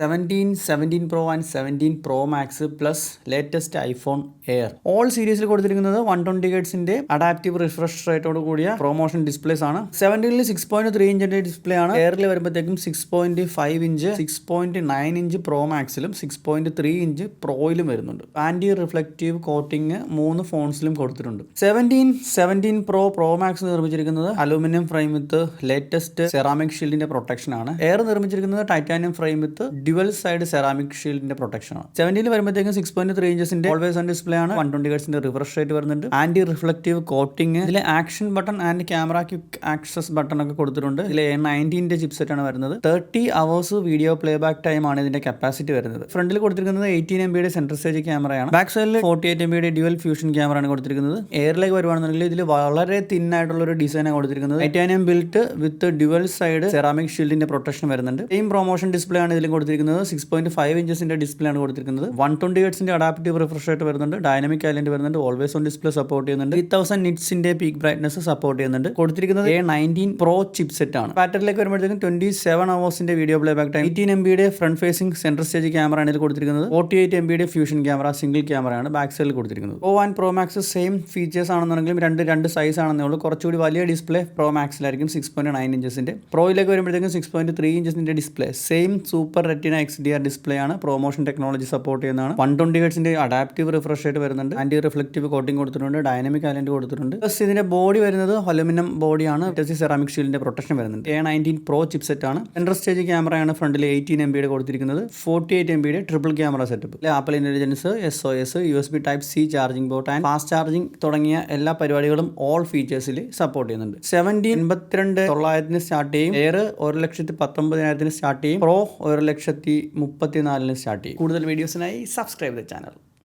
17 Pro and 17 Pro Max plus latest iPhone air all സീരീസിൽ കൊടുത്തിരിക്കുന്നത് 120 ഹെർട്സിന്റെ അഡാപ്റ്റീവ് റിഫ്രഷ് റേറ്റോട് കൂടിയ പ്രൊമോഷൻ ഡിസ്പ്ലേസ് ആണ്. 17ൽ 6.3 ഇഞ്ചിന്റെ ഡിസ്പ്ലേ ആണ്. എയറിൽ വരുമ്പോഴത്തേക്കും 6.5 ഇഞ്ച്, 6.9 ഇഞ്ച് പ്രോ മാക്സിലും 6.3 ഇഞ്ച് പ്രോയിലും വരുന്നുണ്ട്. ആന്റി റിഫ്ലക്റ്റീവ് കോട്ടിംഗ് 3 ഫോൺസിലും കൊടുത്തിട്ടുണ്ട്. 17 പ്രോ മാക്സ് നിർമ്മിച്ചിരിക്കുന്നത് aluminium frame with latest ceramic ഷീൽഡിന്റെ പ്രൊട്ടക്ഷൻ ആണ്. എയർ നിർമ്മിച്ചിരിക്കുന്നത് titanium frame with dual side ceramic ഷീൽഡിന്റെ പ്രൊട്ടക്ഷൻ ആണ്. 17ൽ വരുമ്പോഴത്തേക്കും 6.3 ഇഞ്ചസിന്റെ ഓൾവേസ് ഓൺ ഡിസ്പ്ലേ ആണ്. 120 ഹെർട്സിന്റെ റിഫ്രഷ് റേറ്റ് വരുന്നുണ്ട്. ആന്റി റിഫ്ലക്റ്റീവ് കോട്ടിംഗ്, ഇതിലെ action button and camera quick access button ഒക്കെ കൊടുത്തിട്ടുണ്ട്. ഇതിലെ A19ന്റെ ചിപ്സെറ്റ് ആണ് വരുന്നത്. 30 hours video playback time ആണ് ഇതിന്റെ കപ്പാസിറ്റി വരുന്നത്. ഫ്രണ്ടിൽ കൊടുത്തിരിക്കുന്നത് 18 MB സെൻട്രൽ സ്റ്റേജ് ക്യാമറയാണ്. ബാക്ക് സൈഡിൽ 48 MB ഡ്യുവൽ ഫ്യൂഷൻ ക്യാമറ ആണ് കൊടുത്തിരിക്കുന്നത്. എയറിലേക്ക് വരുവാണെന്നുണ്ടെങ്കിൽ ഇതിൽ വളരെ തിൻ ആയിട്ടുള്ള ഒരു ഡിസൈൻ ആണ് കൊടുത്തിരിക്കുന്നത്. Titanium built with dual side ceramic ഷീൽഡിന്റെ പ്രൊട്ടക്ഷൻ വരുന്നുണ്ട്. സെയിം പ്രൊമോഷൻ ഡിസ്പ്ലേ ആണ് ഇതിലും കൊടുത്തിരിക്കുന്നത്. 6.5 ഇഞ്ചസിന്റെ ഡിസ്പ്ലേ ആണ് കൊടുത്തിരിക്കുന്നത്. 120 ഹെർട്സിന്റെ അഡാപ്റ്റീവ് റിഫ്രഷ് റേറ്റ് വരുന്നുണ്ട്. ഡൈനാമിക് ഐലൻഡ് വരുന്നുണ്ട്. ഓൾവേസ് ഓൺ ഡിസ്പ്ലേ സപ്പോർട്ട് ചെയ്യുന്നുണ്ട്. 3000 നിറ്റ്സിന്റെ പീക്ക് ബ്രൈറ്റ്നസ് സപ്പോർട്ട് ചെയ്യുന്നുണ്ട്. കൊടുത്തിരിക്കുന്നത് A19 Pro ചിപ്സെറ്റ് ആണ്. പാറ്റേണിലേക്ക് വരുമ്പോഴത്തേക്കും 27 ഹവേഴ്സിന്റെ video playback time, 18 MB front facing central stage camera ആണ് ഇതിൽ കൊടുത്തിരിക്കുന്നത്. 48 MB ഫ്യൂഷൻ ക്യാമറ സിംഗിൾ ക്യാമറയാണ് ബാക്ക് സൈഡിൽ കൊടുത്തിരിക്കുന്നത്. Pro and Pro Max same features ആണെന്നുണ്ടെങ്കിലും രണ്ട് സൈസ് ആണെന്നേ ഉള്ളൂ. കുറച്ചുകൂടി വലിയ ഡിസ്പ്ലേ Pro Maxലായിരിക്കും. 6.9 ഇഞ്ചസിന്റെ. പ്രോയിലേക്ക് വരുമ്പോഴത്തേക്കും 6.3 ഇഞ്ചസിന്റെ display. Same super retina XDR display ആണ്. പ്രൊമോഷൻ ടെക്നോളജി സപ്പോർട്ട് ചെയ്യുന്നതാണ്. 120 ഹെർട്സിന്റെ അഡാപ്റ്റീവ് റിഫ്രഷ് റേറ്റ് വരുന്നുണ്ട്. ആന്റി റിഫ്ലക്റ്റീവ് കോട്ടിംഗ് കൊടുത്തിട്ടുണ്ട്. ഡൈനാമിക് ഐലൻഡ് കൊടുത്തിട്ടുണ്ട്. പ്ലസ് ഇതിന്റെ ബോഡി വരുന്നത് അലുമിനിയം ബോഡിയാണ്. സെറാമിക് ഷീൽഡിന്റെ പ്രൊട്ടക്ഷൻ വരുന്നുണ്ട്. A19 Pro ചിപ്സെറ്റ് ആണ്. സെൻട്രൽ സ്റ്റേജ് ക്യാമറയാണ് ഫ്രണ്ടിൽ 18 MB കൊടുത്തിരിക്കുന്നത്. 48 MB triple camera setup. Apple intelligence, SOS, USB Type-C charging port and fast charging തുടങ്ങിയ എല്ലാ പരിപാടികളും ഓൾ ഫീച്ചേഴ്സിൽ സപ്പോർട്ട് ചെയ്യുന്നുണ്ട്. 17 സ്റ്റാർട്ട് ചെയ്യും. എയർ 1,19,000 സ്റ്റാർട്ട് ചെയ്യും. പ്രോ 1,34,000 സ്റ്റാർട്ട് ചെയ്യും. കൂടുതൽ വീഡിയോസിനായി സബ്സ്ക്രൈബ് ദ ചാനൽ.